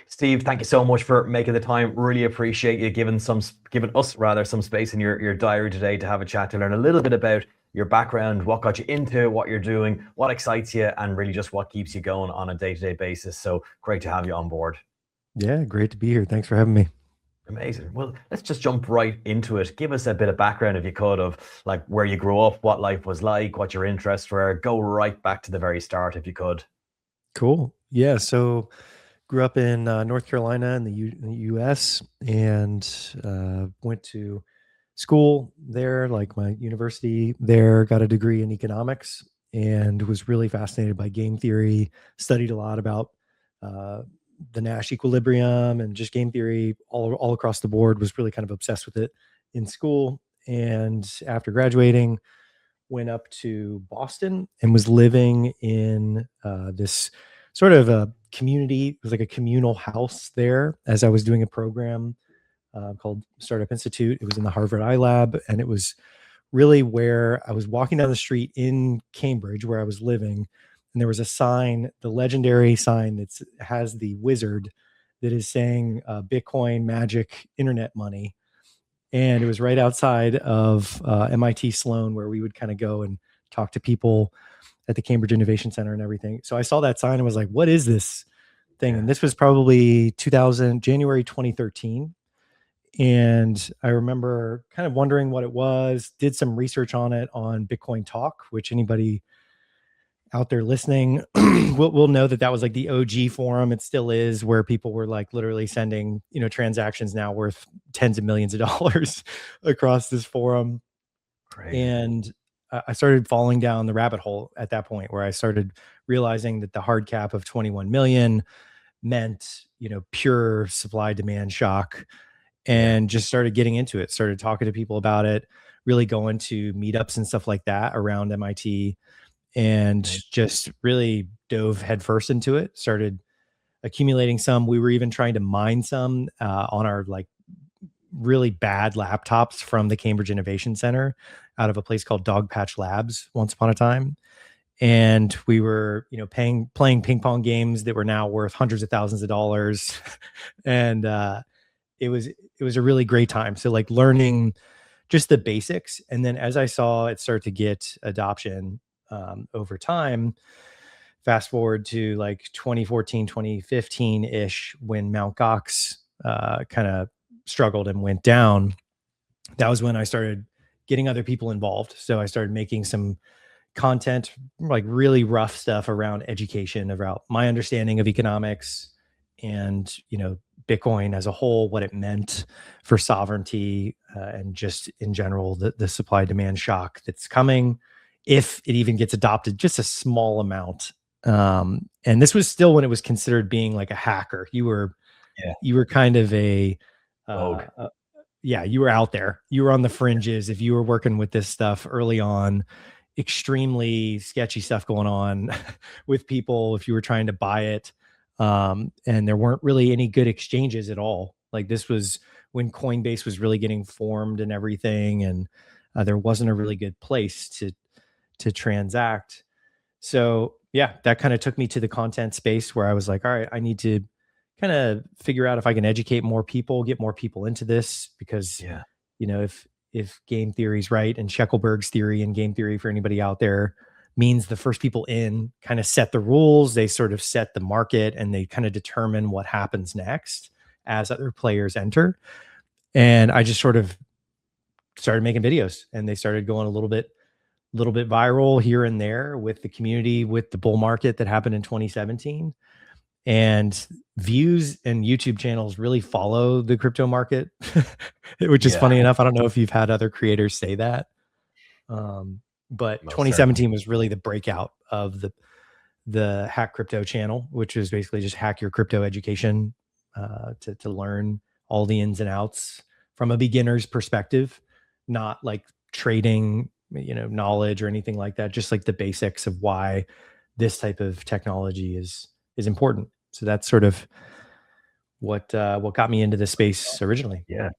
Steve, thank you so much for making the time. Really appreciate you giving us rather some space in your diary today to have a chat to learn a little bit about your background, what got you into what you're doing, what excites you, and really just what keeps you going on a day-to-day basis. So great to have you on board. Yeah, great to be here. Thanks for having me. Amazing. Well, let's just jump right into it. Give us a bit of background, if you could, of like where you grew up, what life was like, what your interests were. Go right back to the very start, if you could. Cool. Yeah, so grew up in North Carolina in the U.S. and went to school there, like my university there, got a degree in economics and was really fascinated by game theory, studied a lot about uh, the Nash equilibrium and just game theory all across the board, was really kind of obsessed with it in school. And after graduating, went up to Boston and was living in this sort of a community. It was like a communal house there as I was doing a program called Startup Institute. It was in the Harvard iLab, and it was really where I was walking down the street in Cambridge where I was living, and there was a sign, the legendary sign that has the wizard that is saying Bitcoin, magic, internet money, and it was right outside of MIT Sloan, where we would kind of go and talk to people at the Cambridge Innovation Center and everything. So I saw that sign and was like, "What is this thing?" Yeah. And this was probably January 2013. And I remember kind of wondering what it was. Did some research on it on Bitcoin Talk, which anybody out there listening will know that that was like the OG forum. It still is, where people were like literally sending, transactions now worth tens of millions of dollars across this forum. Crazy. And I started falling down the rabbit hole at that point, where I started realizing that the hard cap of 21 million meant, pure supply demand shock, Yeah. and just started getting into it, started talking to people about it, really going to meetups and stuff like that around MIT, and Amazing. just really dove headfirst into it. Started accumulating some. We were even trying to mine some on our like really bad laptops from the Cambridge Innovation Center out of a place called Dogpatch Labs once upon a time. And we were, playing ping pong games that were now worth hundreds of thousands of dollars. And it was a really great time. So like learning just the basics. And then as I saw it start to get adoption over time, fast forward to like 2014, 2015 ish, when Mount Gox kind of struggled and went down. That was when I started getting other people involved. So I started making some content, like really rough stuff around education, about my understanding of economics and, Bitcoin as a whole, what it meant for sovereignty, and just in general, the supply demand shock that's coming if it even gets adopted, just a small amount. And this was still when it was considered being like a hacker. Yeah. You were kind of Vogue. yeah, you were out there. You were on the fringes. If you were working with this stuff early on, extremely sketchy stuff going on with people if you were trying to buy it. And there weren't really any good exchanges at all. Like this was when Coinbase was really getting formed and everything, and there wasn't a really good place to transact. So yeah, that kind of took me to the content space, where I was like, all right, I need to kind of figure out if I can educate more people, get more people into this, because Yeah. if game theory is right, and Sheckelberg's theory and game theory, for anybody out there, means the first people in kind of set the rules, they sort of set the market, and they kind of determine what happens next as other players enter. And I just sort of started making videos, and they started going a little bit viral here and there with the community, with the bull market that happened in 2017. And views and YouTube channels really follow the crypto market, which is Yeah. funny enough. I don't know if you've had other creators say that. But Most certainly. 2017 was really the breakout of the Hack Crypto channel, which is basically just hack your crypto education, to learn all the ins and outs from a beginner's perspective, not like trading, knowledge or anything like that, just like the basics of why this type of technology is important. So that's sort of what got me into this space originally. Yeah.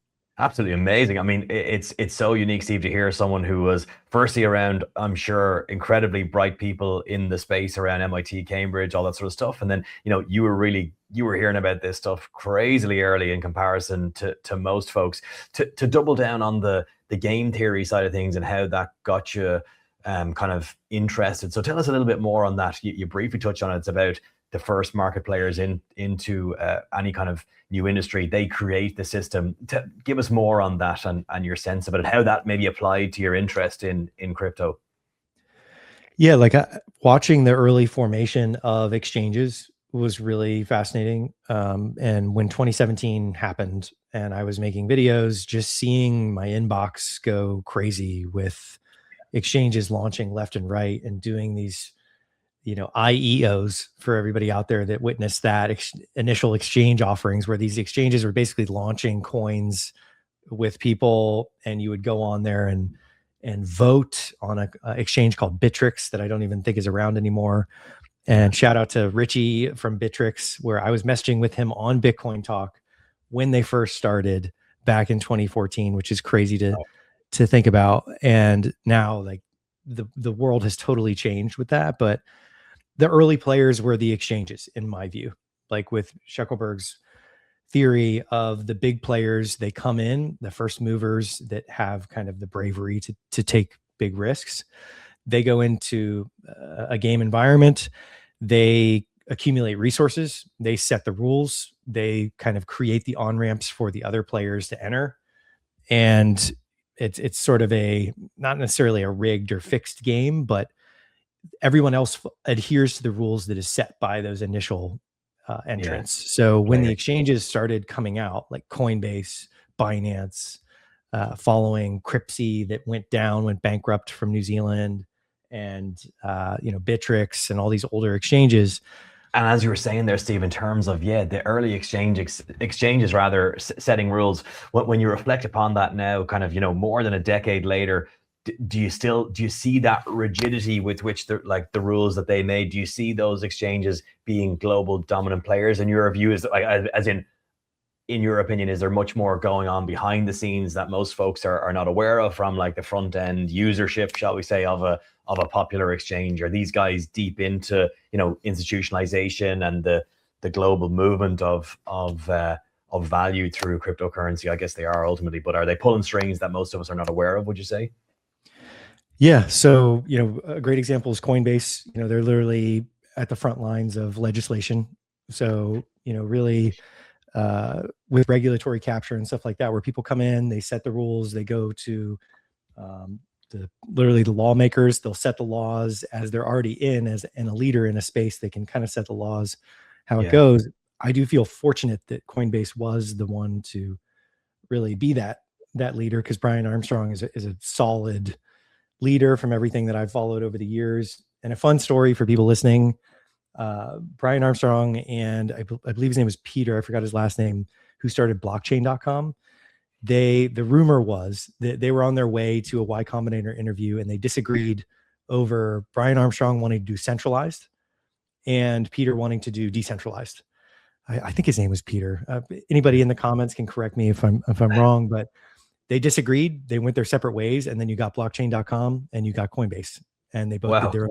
Absolutely amazing. I mean, it's so unique, Steve, to hear someone who was firstly around, I'm sure, incredibly bright people in the space around MIT, Cambridge, all that sort of stuff. And then, you were hearing about this stuff crazily early in comparison to most folks. To double down on the game theory side of things and how that got you kind of interested. So tell us a little bit more on that. You briefly touched on it. It's about the first market players into any kind of new industry. They create the system. Give us more on that and your sense of it, and how that maybe applied to your interest in crypto. Yeah, like watching the early formation of exchanges was really fascinating. And when 2017 happened and I was making videos, just seeing my inbox go crazy with exchanges launching left and right and doing these, IEOs for everybody out there that witnessed that initial exchange offerings, where these exchanges were basically launching coins with people, and you would go on there and vote on a exchange called Bittrex that I don't even think is around anymore. And shout out to Richie from Bittrex, where I was messaging with him on Bitcoin Talk when they first started back in 2014, which is crazy to think about. And now, like, the world has totally changed with that. But the early players were the exchanges, in my view. Like with Shuckelberg's theory of the big players, they come in, the first movers that have kind of the bravery to take big risks. They go into a game environment, they accumulate resources, they set the rules, they kind of create the on-ramps for the other players to enter. And it's sort of not necessarily a rigged or fixed game, but everyone else adheres to the rules that is set by those initial entrants. Yeah. So when the exchanges started coming out, like Coinbase, Binance, following Cryptsy that went bankrupt from New Zealand, and Bittrex and all these older exchanges. And as you were saying there, Steve, in terms of the early exchanges rather setting rules, when you reflect upon that now, kind of more than a decade later, do you see that rigidity with which the rules that they made? Do you see those exchanges being global dominant players? And your view is as in your opinion, is there much more going on behind the scenes that most folks are not aware of, from like the front end usership, shall we say, of a popular exchange? Are these guys deep into institutionalization and the global movement of value through cryptocurrency? I guess they are ultimately, but are they pulling strings that most of us are not aware of, would you say? Yeah. So, a great example is Coinbase. They're literally at the front lines of legislation. So, really with regulatory capture and stuff like that, where people come in, they set the rules, they go to literally the lawmakers, they'll set the laws as they're already and a leader in a space, they can kind of set the laws, how it goes. I do feel fortunate that Coinbase was the one to really be that leader, because Brian Armstrong is a solid leader from everything that I've followed over the years. And a fun story for people listening, Brian Armstrong and I believe his name was Peter, I forgot his last name, who started blockchain.com. The rumor was that they were on their way to a Y Combinator interview, and they disagreed over Brian Armstrong wanting to do centralized and Peter wanting to do decentralized. I think his name was Peter. Anybody in the comments can correct me if I'm wrong, but they disagreed. They went their separate ways, and then you got blockchain.com and you got Coinbase, and they both did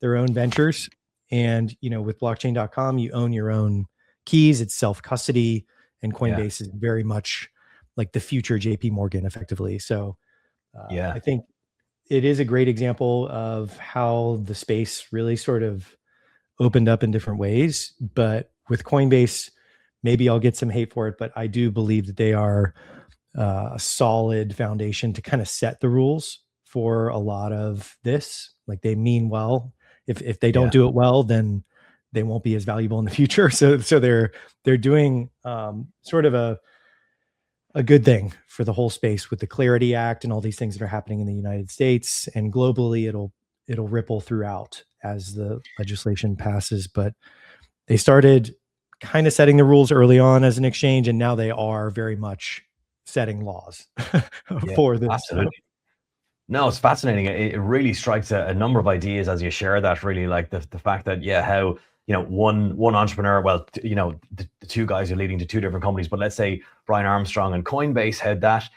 their own ventures. And with blockchain.com, you own your own keys. It's self-custody, and Coinbase is very much like the future JP Morgan, effectively. So I think it is a great example of how the space really sort of opened up in different ways. But with Coinbase, maybe I'll get some hate for it, but I do believe that they are a solid foundation to kind of set the rules for a lot of this. Like, they mean well. If they don't do it well, then they won't be as valuable in the future. So they're doing sort of a good thing for the whole space with the Clarity Act and all these things that are happening in the United States, and globally it'll ripple throughout as the legislation passes. But they started kind of setting the rules early on as an exchange, and now they are very much setting laws for this. Absolutely. No, it's fascinating. It really strikes a number of ideas as you share that, really, like the fact that, how one entrepreneur, well, the two guys are leading to two different companies, but let's say Brian Armstrong and Coinbase, how that,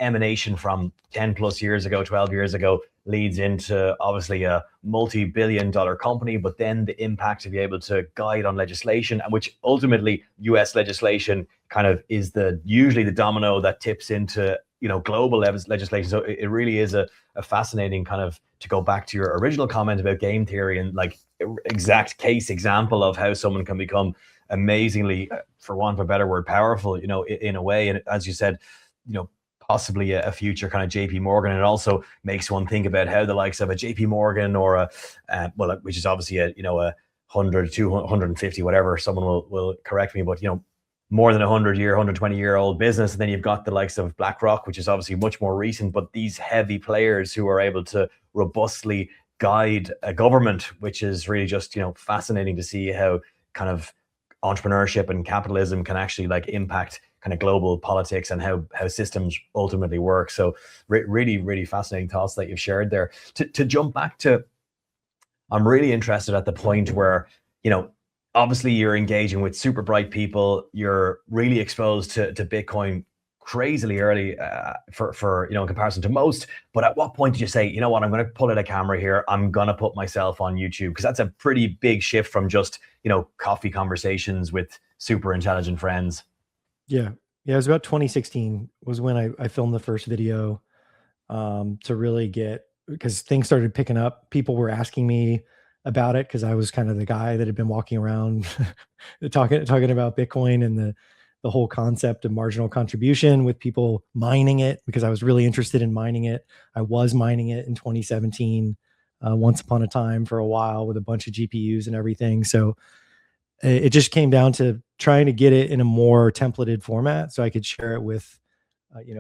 emanation from 10 plus years ago, 12 years ago, leads into obviously a multi-billion-dollar company, but then the impact to be able to guide on legislation, and which ultimately US legislation kind of is usually the domino that tips into, global legislation. So it really is a fascinating kind of, to go back to your original comment about game theory, and like exact case example of how someone can become amazingly, for want of a better word, powerful, in a way. And as you said, possibly a future kind of JP Morgan. It also makes one think about how the likes of a JP Morgan or which is obviously a 100, 200, 150, whatever, someone will correct me, but more than 100-year, 120-year-old business. And then you've got the likes of BlackRock, which is obviously much more recent, but these heavy players who are able to robustly guide a government, which is really just, fascinating to see how kind of entrepreneurship and capitalism can actually like impact kind of global politics and how systems ultimately work. So really, really fascinating thoughts that you've shared there. To jump back to, I'm really interested at the point where, obviously you're engaging with super bright people, you're really exposed to Bitcoin crazily early for in comparison to most. But at what point did you say, you know what, I'm going to pull out a camera here, I'm going to put myself on YouTube? Because that's a pretty big shift from just, coffee conversations with super intelligent friends. Yeah. It was about 2016 was when I filmed the first video, to really because things started picking up. People were asking me about it because I was kind of the guy that had been walking around talking about Bitcoin and the whole concept of marginal contribution, with people mining it, because I was really interested in mining it. I was mining it in 2017, once upon a time, for a while, with a bunch of GPUs and everything. So it just came down to trying to get it in a more templated format so I could share it with,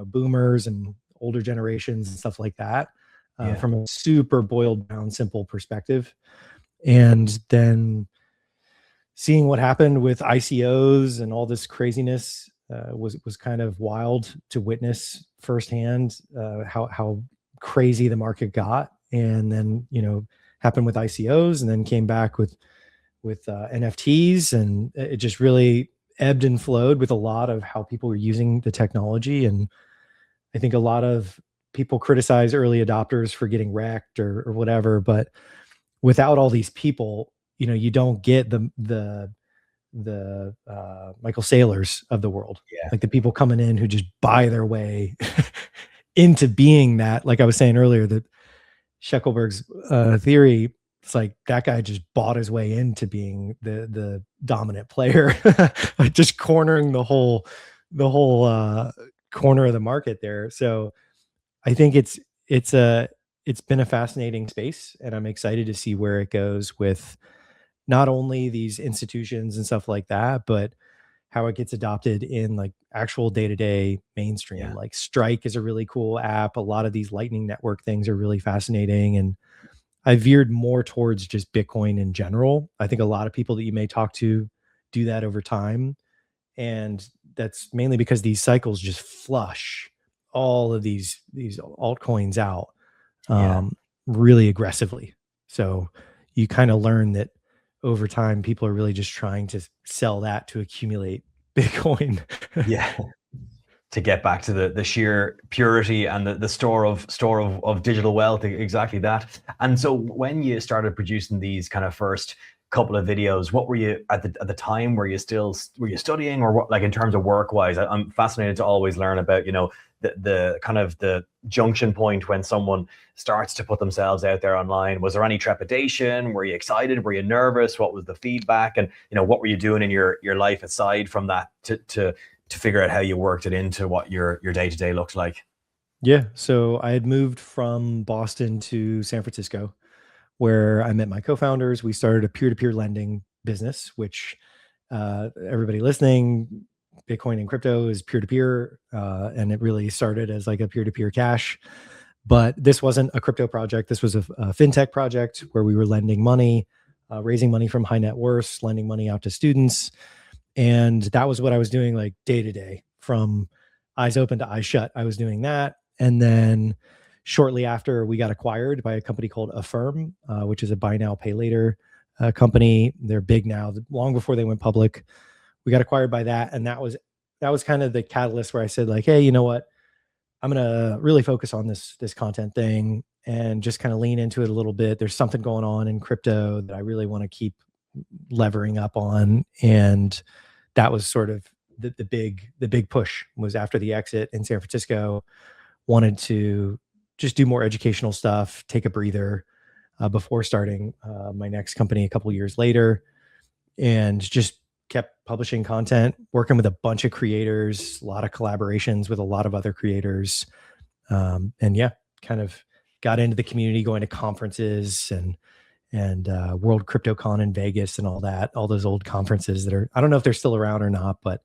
boomers and older generations and stuff like that, from a super boiled down, simple perspective. And then seeing what happened with ICOs and all this craziness was kind of wild to witness firsthand, how crazy the market got. And then, happened with ICOs, and then came back with NFTs, and it just really ebbed and flowed with a lot of how people were using the technology. And I think a lot of people criticize early adopters for getting wrecked or whatever, but without all these people, you don't get the Michael Saylors of the world, like the people coming in who just buy their way into being that. Like I was saying earlier, that Shackelberg's theory, it's like that guy just bought his way into being the dominant player, like just cornering the whole corner of the market there. So I think it's been a fascinating space, and I'm excited to see where it goes with not only these institutions and stuff like that, but how it gets adopted in like actual day-to-day mainstream. Like Strike is a really cool app. A lot of these Lightning Network things are really fascinating. And I veered more towards just Bitcoin in general. I think a lot of people that you may talk to do that over time. And that's mainly because these cycles just flush all of these altcoins out really aggressively. So you kind of learn that over time, people are really just trying to sell that to accumulate Bitcoin. To get back to the sheer purity and the store of digital wealth, exactly that. And so when you started producing these kind of first couple of videos, what were you at the time? Were you studying, or what, like in terms of work wise? I'm fascinated to always learn about, the kind of the junction point when someone starts to put themselves out there online. Was there any trepidation? Were you excited? Were you nervous? What was the feedback? And what were you doing in your life aside from that to figure out how you worked it into what your day-to-day looked like? Yeah. So I had moved from Boston to San Francisco, where I met my co-founders. We started a peer-to-peer lending business, which everybody listening, Bitcoin and crypto is peer-to-peer, and it really started as like a peer-to-peer cash. But this wasn't a crypto project. This was a fintech project where we were lending money, raising money from high net worths, lending money out to students. And that was what I was doing like day to day, from eyes open to eyes shut. I was doing that. And then shortly after, we got acquired by a company called Affirm, which is a buy now, pay later company. They're big now, long before they went public. We got acquired by that. And that was kind of the catalyst where I said like, hey, you know what? I'm going to really focus on this content thing and just kind of lean into it a little bit. There's something going on in crypto that I really want to keep levering up on. And that was sort of the big push was after the exit in San Francisco. Wanted to just do more educational stuff, take a breather before starting my next company a couple years later, and just kept publishing content, working with a bunch of creators, a lot of collaborations with a lot of other creators. And yeah, kind of got into the community, going to conferences and World CryptoCon in Vegas and all that, all those old conferences that are, I don't know if they're still around or not, but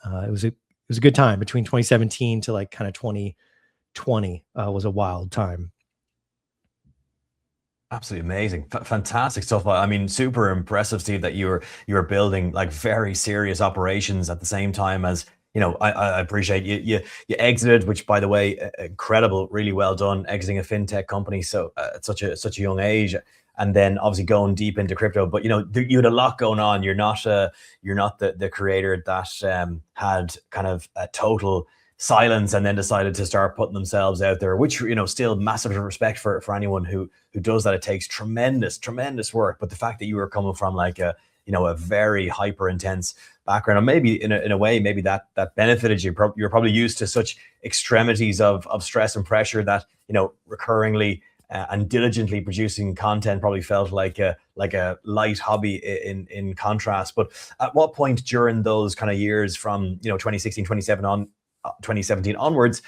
it was a good time. Between 2017 to like kind of 2020 was a wild time. Absolutely amazing, fantastic stuff. I mean, super impressive, Steve, that you were building like very serious operations at the same time as, you know, I appreciate you exited, which by the way, incredible, really well done, exiting a fintech company so at such a young age, and then obviously going deep into crypto. But you know, you had a lot going on. You're not the creator that had kind of a total silence and then decided to start putting themselves out there, which, you know, still massive respect for anyone who does that. It takes tremendous work. But the fact that you were coming from like a, you know, a very hyper intense background, and maybe in a way, maybe that benefited you. You're probably used to such extremities of stress and pressure that, you know, recurringly and diligently producing content probably felt like a light hobby in contrast. But at what point during those kind of years from, you know, 2017 onwards,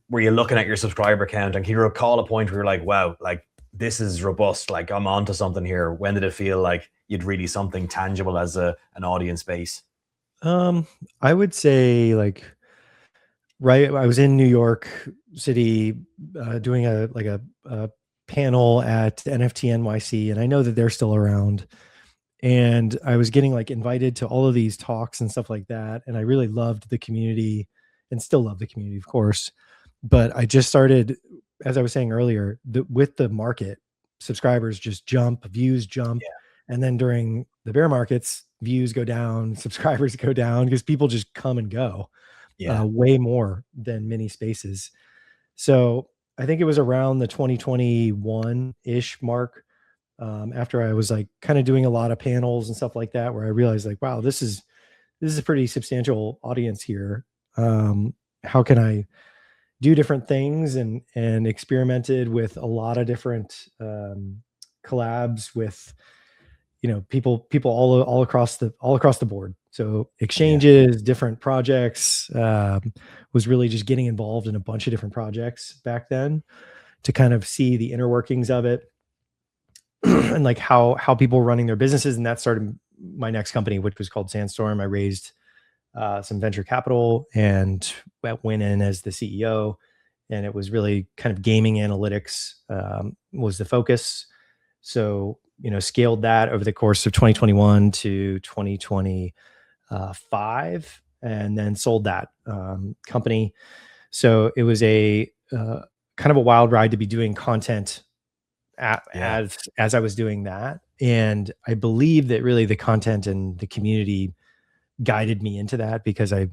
were you looking at your subscriber count, and can you recall a point where you're like, wow, like this is robust, like I'm onto something here? When did it feel like you'd really something tangible as an audience base? I would say like, right, I was in New York City doing a panel at NFT NYC, and I know that they're still around. And I was getting like invited to all of these talks and stuff like that. And I really loved the community and still love the community, of course. But I just started, as I was saying earlier, with the market, subscribers just jump, views jump. And then during the bear markets, views go down, subscribers go down because people just come and go way more than many spaces. So I think it was around the 2021-ish mark, after I was like kind of doing a lot of panels and stuff like that, where I realized like, wow, this is a pretty substantial audience here. How can I do different things, and experimented with a lot of different collabs with, you know, people all across the board. So exchanges, different projects, was really just getting involved in a bunch of different projects back then to kind of see the inner workings of it and like how people were running their businesses. And that started my next company, which was called Sandstorm. I raised some venture capital and went in as the CEO. And it was really kind of gaming analytics was the focus. So, you know, scaled that over the course of 2021 to 2025, and then sold that company. So it was a kind of a wild ride to be doing content as I was doing that. And I believe that really the content and the community guided me into that, because I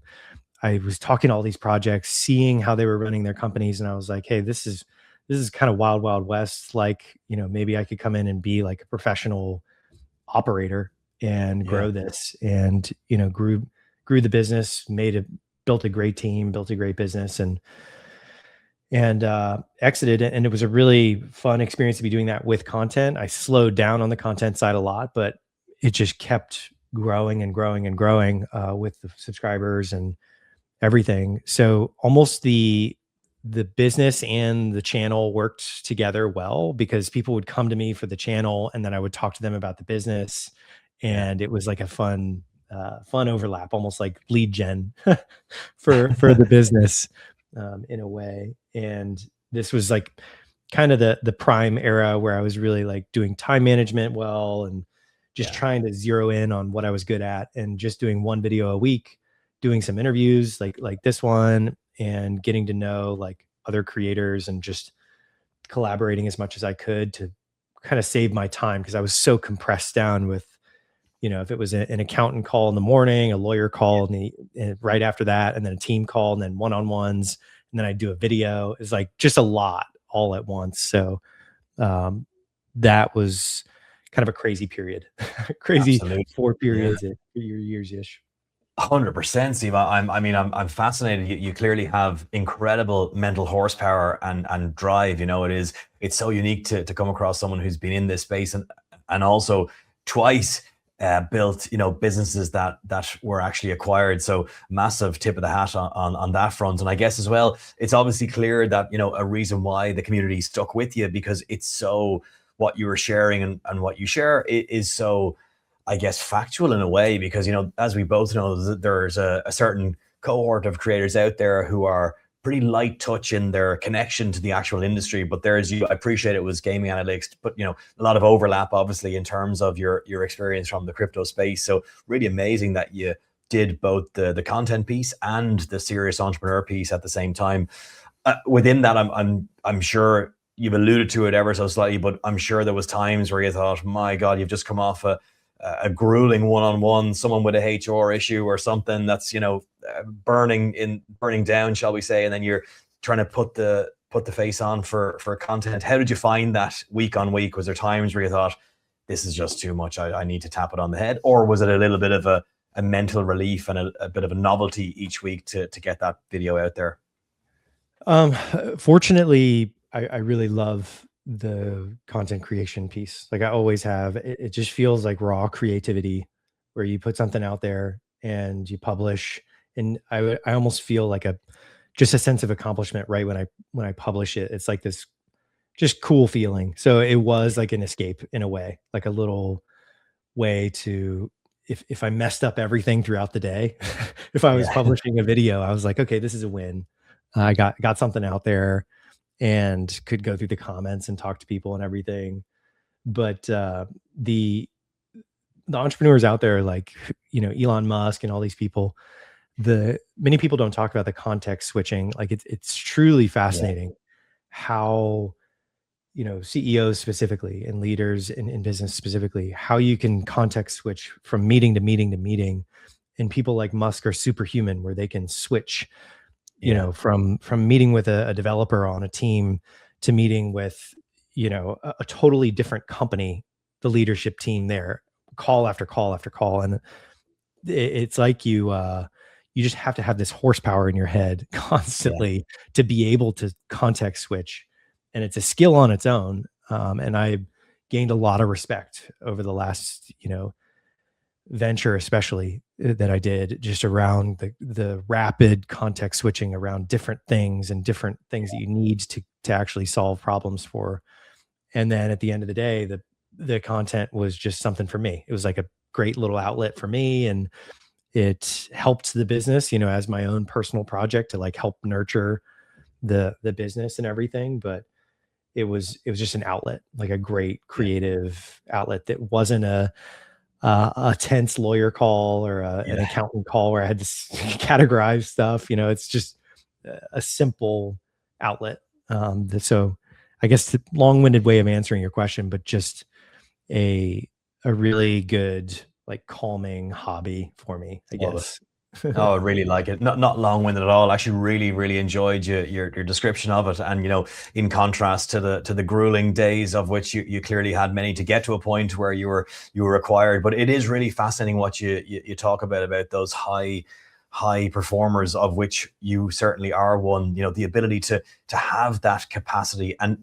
was talking to all these projects, seeing how they were running their companies. And I was like, hey, this is kind of wild west. Like, you know, maybe I could come in and be like a professional operator and grow this. And, you know, grew the business, built a great team, built a great business, and exited. And it was a really fun experience to be doing that with content. I slowed down on the content side a lot, but it just kept growing and growing and growing with the subscribers and everything. So almost the business and the channel worked together well, because people would come to me for the channel and then I would talk to them about the business. And it was like a fun overlap, almost like lead gen for the business in a way. And this was like kind of the prime era where I was really like doing time management well, and just trying to zero in on what I was good at, and just doing one video a week, doing some interviews like this one, and getting to know like other creators, and just collaborating as much as I could to kind of saved my time because I was so compressed down with, if it was an accountant call in the morning, a lawyer call right after that, and then a team call, and then one-on-ones, and then I'd do a video. It's like just a lot all at once. So that was kind of a crazy period, crazy Absolutely. 4 periods at years-ish. 100%, Steve. I'm fascinated. You clearly have incredible mental horsepower and drive. It's so unique to come across someone who's been in this space and also twice built, businesses that were actually acquired. So massive tip of the hat on that front. And I guess as well, it's obviously clear that, a reason why the community stuck with you, because it's so, what you were sharing and what you share is so, I guess, factual in a way, because, as we both know, there's a certain cohort of creators out there who are pretty light touch in their connection to the actual industry. But I appreciate it was gaming analytics, but, a lot of overlap, obviously, in terms of your experience from the crypto space. So really amazing that you did both the content piece and the serious entrepreneur piece at the same time. Within that, I'm sure you've alluded to it ever so slightly, but I'm sure there was times where you thought, my God, you've just come off a grueling one-on-one, someone with a HR issue or something that's, burning down, shall we say, and then you're trying to put the face on for content. How did you find that week on week? Was there times where you thought, this is just too much, I need to tap it on the head? Or was it a little bit of a mental relief and a bit of a novelty each week to get that video out there? Fortunately, I really love the content creation piece. Like I always have. It just feels like raw creativity where you put something out there and you publish, and I almost feel like just a sense of accomplishment right when I publish it. It's like this just cool feeling. So it was like an escape in a way, like a little way to, if I messed up everything throughout the day, if I was publishing a video, I was like, okay, this is a win. I got something out there and could go through the comments and talk to people and everything. But the entrepreneurs out there, like, Elon Musk and all these people, many people don't talk about the context switching. Like it's truly fascinating how, CEOs specifically and leaders in business specifically, how you can context switch from meeting to meeting to meeting. And people like Musk are superhuman where they can switch, from meeting with a developer on a team to meeting with, a totally different company, the leadership team there, call after call after call. And it's like you just have to have this horsepower in your head constantly to be able to context switch. And it's a skill on its own. And I gained a lot of respect over the last, venture, especially that I did, just around the rapid context switching around different things and different things that you need to actually solve problems for. And then at the end of the day, the content was just something for me. It was like a great little outlet for me, and it helped the business, as my own personal project to like help nurture the business and everything. But it was just an outlet, like a great creative outlet that wasn't a tense lawyer call or an accountant call where I had to categorize stuff. It's just a simple outlet. So I guess the long-winded way of answering your question, but just a really good, like, calming hobby for me, I guess. Oh, I really like it. Not long-winded at all. Actually, really, really enjoyed your description of it. And in contrast to the grueling days of which you clearly had many to get to a point where you were required. But it is really fascinating what you talk about those high performers, of which you certainly are one. The ability to have that capacity, and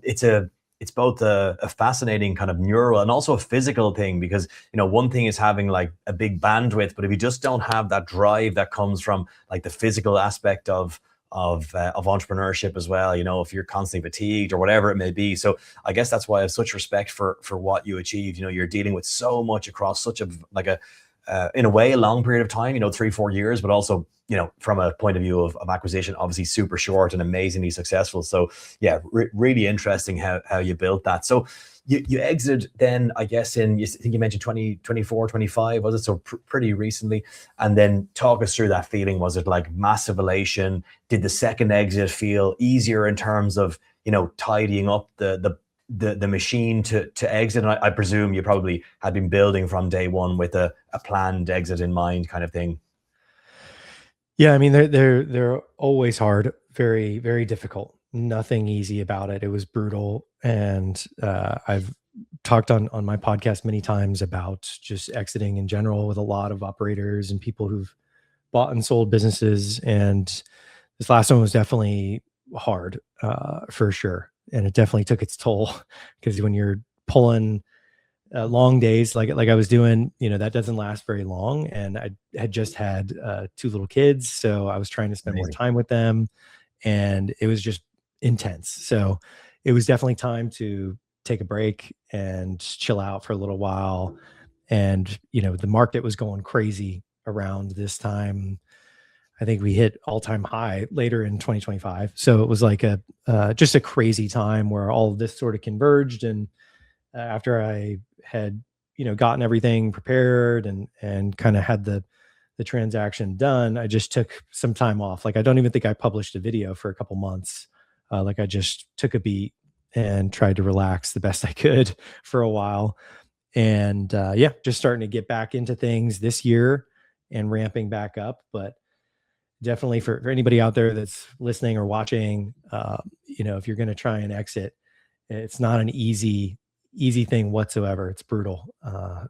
it's both a fascinating kind of neural and also a physical thing, because one thing is having like a big bandwidth, but if you just don't have that drive that comes from like the physical aspect of entrepreneurship as well, if you're constantly fatigued or whatever it may be. So I guess that's why I have such respect for what you achieved. You're dealing with so much across such a in a way a long period of time, 3-4 years, but also from a point of view of acquisition, obviously super short and amazingly successful. So yeah, really interesting how you built that. So you exited then, I guess, I think you mentioned 2024, 25, was it? So pretty recently. And then talk us through that feeling. Was it like massive elation? Did the second exit feel easier in terms of, tidying up the the machine to exit? And I presume you probably had been building from day one with a planned exit in mind, kind of thing. Yeah, I mean they're always hard, very very difficult. Nothing easy about it. It was brutal, and I've talked on my podcast many times about just exiting in general with a lot of operators and people who've bought and sold businesses, and this last one was definitely hard, for sure, and it definitely took its toll because when you're pulling long days like I was doing, that doesn't last very long. And I had just had two little kids, so I was trying to spend more Amazing. time with them, and it was just intense. So it was definitely time to take a break and chill out for a little while. And the market was going crazy around this time. I think we hit all-time high later in 2025. So it was like a just a crazy time where all of this sort of converged. And after I had gotten everything prepared and kind of had the transaction done, I just took some time off. Like I don't even think I published a video for a couple months. Like I just took a beat and tried to relax the best I could for a while. And yeah, just starting to get back into things this year and ramping back up. But definitely for anybody out there that's listening or watching, if you're going to try and exit, it's not an easy thing whatsoever. It's brutal,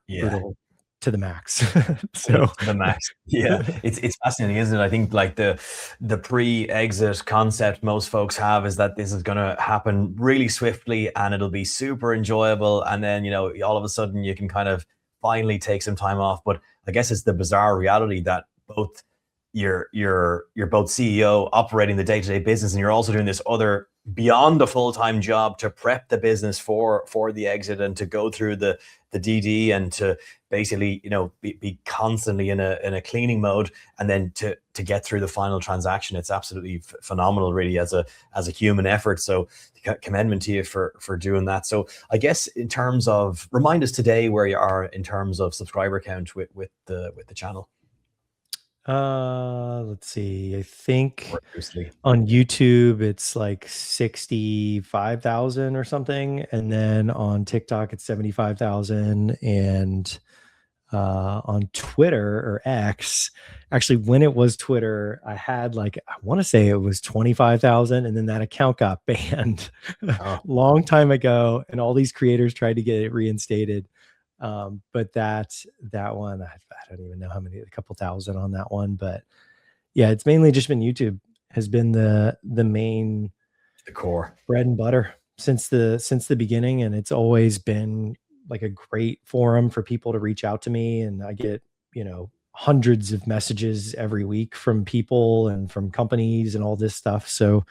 Yeah. brutal to the max. To So the max. Yeah, it's fascinating, isn't it? I think like the pre-exit concept most folks have is that this is going to happen really swiftly and it'll be super enjoyable, and then all of a sudden you can kind of finally take some time off. But I guess it's the bizarre reality that both you're both CEO operating the day-to-day business, and you're also doing this other beyond the full-time job to prep the business for the exit and to go through the DD and to basically be constantly in a cleaning mode, and then to get through the final transaction. It's absolutely phenomenal, really, as a human effort. So commendment to you for doing that. So I guess in terms of, remind us today where you are in terms of subscriber count with the channel. let's see. I think Or loosely. on YouTube it's like 65,000 or something, and then on TikTok it's 75,000, and on Twitter or X, actually when it was Twitter, I had like, I want to say it was 25,000, and then that account got banned Oh, long time ago, and all these creators tried to get it reinstated. But that one, I don't even know how many, a couple thousand on that one. But yeah, it's mainly just been YouTube has been the main the core. bread and butter since the beginning, and it's always been like a great forum for people to reach out to me. And I get hundreds of messages every week from people and from companies and all this stuff. So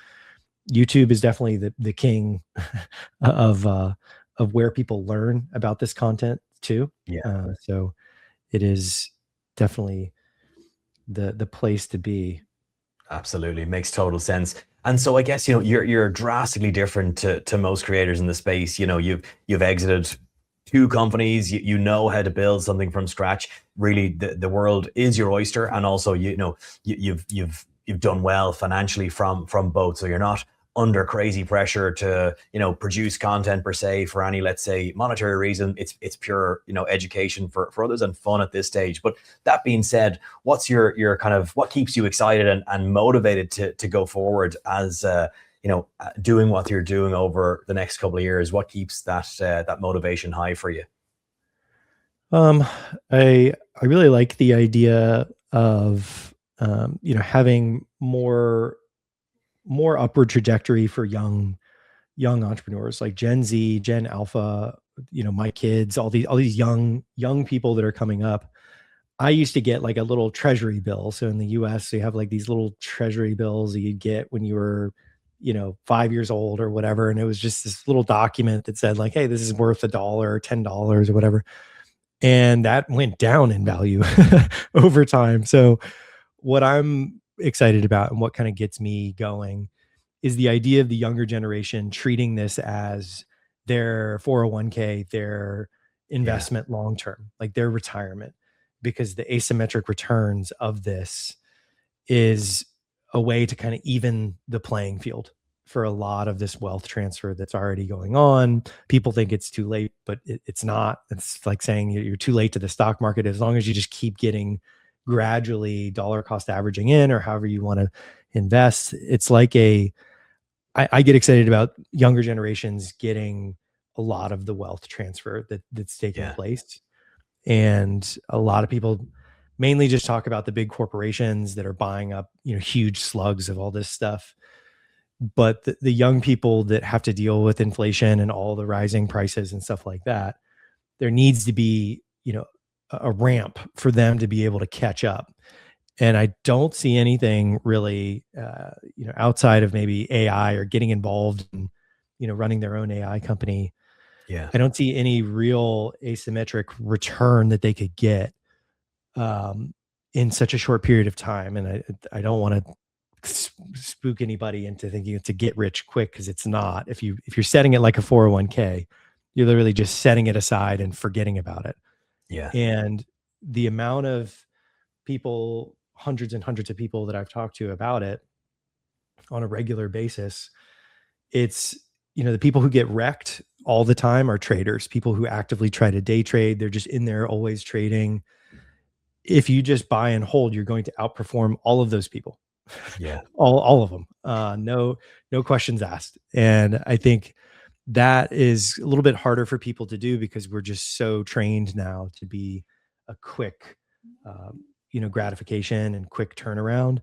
YouTube is definitely the king of where people learn about this content too. Yeah. So it is definitely the place to be. Absolutely, makes total sense. And so I guess you're drastically different to most creators in the space. You've exited two companies. You know how to build something from scratch. Really, the world is your oyster, and also you've done well financially from both. So you're not under crazy pressure to produce content per se for any, let's say, monetary reason. It's pure education for others and fun at this stage. But that being said, what's your kind of, what keeps you excited and motivated to go forward as doing what you're doing over the next couple of years? What keeps that motivation high for you? I really like the idea of having more upward trajectory for young entrepreneurs like Gen Z, Gen Alpha, my kids, all these young people that are coming up. I used to get like a little treasury bill. So in the US, so you have like these little treasury bills that you'd get when you were 5 years old or whatever, and it was just this little document that said like, hey, this is worth $1 or $10 or whatever. And that went down in value over time. So what I'm excited about and what kind of gets me going is the idea of the younger generation treating this as their 401k, their Yeah. investment long term, like their retirement, because the asymmetric returns of this is a way to kind of even the playing field. for a lot of this wealth transfer that's already going on. People think it's too late, but it's not. It's like saying you're too late to the stock market. As long as you just keep getting gradually dollar cost averaging in, or however you want to invest, it's like I get excited about younger generations getting a lot of the wealth transfer that's taking place. And a lot of people mainly just talk about the big corporations that are buying up, huge slugs of all this stuff. But the young people that have to deal with inflation and all the rising prices and stuff like that, there needs to be, a ramp for them to be able to catch up. And I don't see anything really, outside of maybe AI or getting involved in, running their own AI company. Yeah. I don't see any real asymmetric return that they could get in such a short period of time. And I don't want to spook anybody into thinking it's a get rich quick, because it's not. If you're setting it like a 401k, you're literally just setting it aside and forgetting about it. Yeah. And the amount of people, hundreds and hundreds of people that I've talked to about it on a regular basis, it's, the people who get wrecked all the time are traders, people who actively try to day trade. They're just in there always trading. If you just buy and hold, you're going to outperform all of those people. Yeah. all of them. No questions asked. And I think that is a little bit harder for people to do, because we're just so trained now to be a quick, gratification and quick turnaround.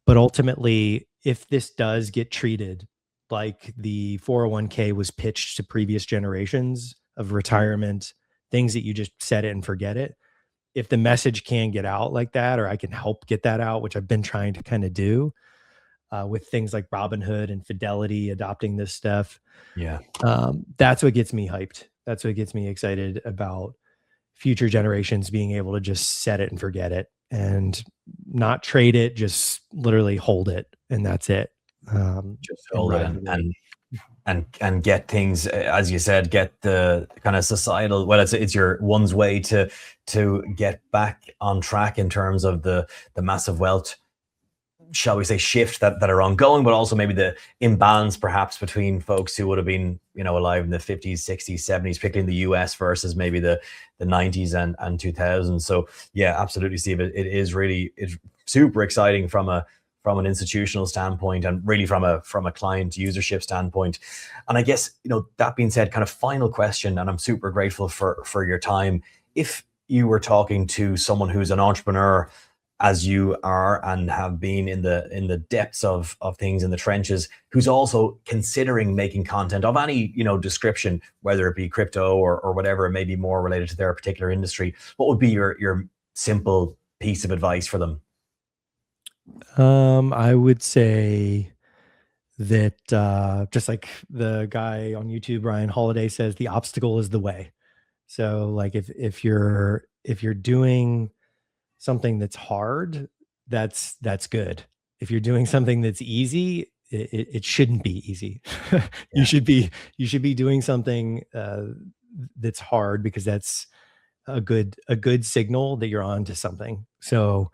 But ultimately, if this does get treated like the 401k was pitched to previous generations of retirement, things that you just set it and forget it, if the message can get out like that, or I can help get that out, which I've been trying to kind of do with things like Robinhood and Fidelity adopting this stuff. Yeah. That's what gets me hyped. That's what gets me excited about future generations being able to just set it and forget it and not trade it, just literally hold it. And that's it. Just hold it and get things, as you said, get the kind of societal, well, it's your one's way to get back on track in terms of the massive wealth, shall we say, shift that are ongoing, but also maybe the imbalance perhaps between folks who would have been, alive in the 50s, 60s, 70s, particularly in the US versus maybe the 90s and 2000s. So yeah, absolutely, Steve. It's super exciting from an institutional standpoint, and really from a client usership standpoint. And I guess, that being said, kind of final question, and I'm super grateful for your time. If you were talking to someone who's an entrepreneur, as you are and have been in the depths of things in the trenches, who's also considering making content of any, description, whether it be crypto or whatever, it may be more related to their particular industry, what would be your simple piece of advice for them? I would say that just like the guy on YouTube, Ryan Holiday, says, the obstacle is the way. So like if you're doing something that's hard, that's good. If you're doing something that's easy, it shouldn't be easy. Yeah. You should be doing something that's hard, because that's a good signal that you're on to something. So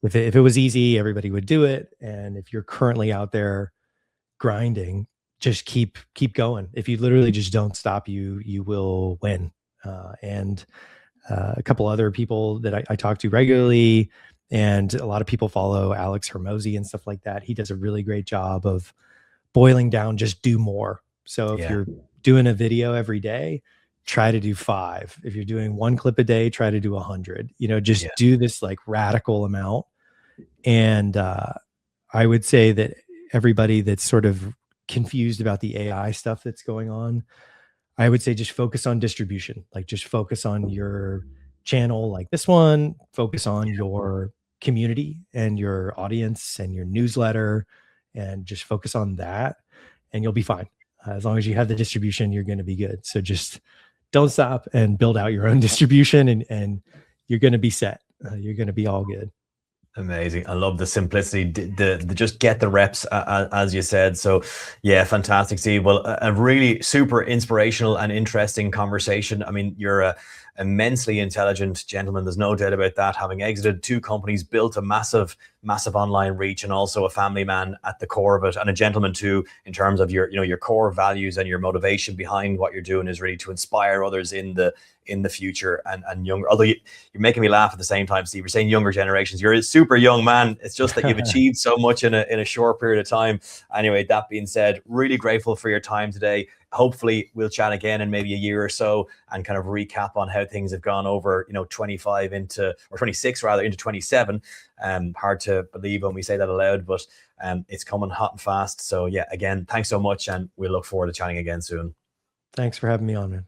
if it was easy, everybody would do it. And if you're currently out there grinding, just keep going. If you literally just don't stop, you will win. And a couple other people that I talk to regularly, and a lot of people follow Alex Hermosi and stuff like that. He does a really great job of boiling down, just do more. So if you're doing a video every day, try to do 5. If you're doing 1 clip a day, try to do 100, just do this like radical amount. And I would say that everybody that's sort of confused about the AI stuff that's going on, I would say just focus on distribution. Like just focus on your channel like this one, focus on your community and your audience and your newsletter, and just focus on that, and you'll be fine. As long as you have the distribution, you're going to be good. So just don't stop and build out your own distribution, and you're going to be set. You're going to be all good. Amazing. I love the simplicity, the just get the reps, as you said. So yeah, fantastic, Steve. Well, a really super inspirational and interesting conversation. I mean, you're immensely intelligent gentleman. There's no doubt about that. Having exited 2 companies, built a massive online reach, and also a family man at the core of it, and a gentleman too, in terms of your core values and your motivation behind what you're doing is really to inspire others in the future and younger. Although you're making me laugh at the same time, Steve. You're saying younger generations. You're a super young man. It's just that you've achieved so much in a short period of time. Anyway, that being said, really grateful for your time today. Hopefully we'll chat again in maybe a year or so and kind of recap on how things have gone over 25 into, or 26 rather, into 27. Hard to believe when we say that aloud, but it's coming hot and fast. So yeah, again, thanks so much, and we look forward to chatting again soon. Thanks for having me on, man.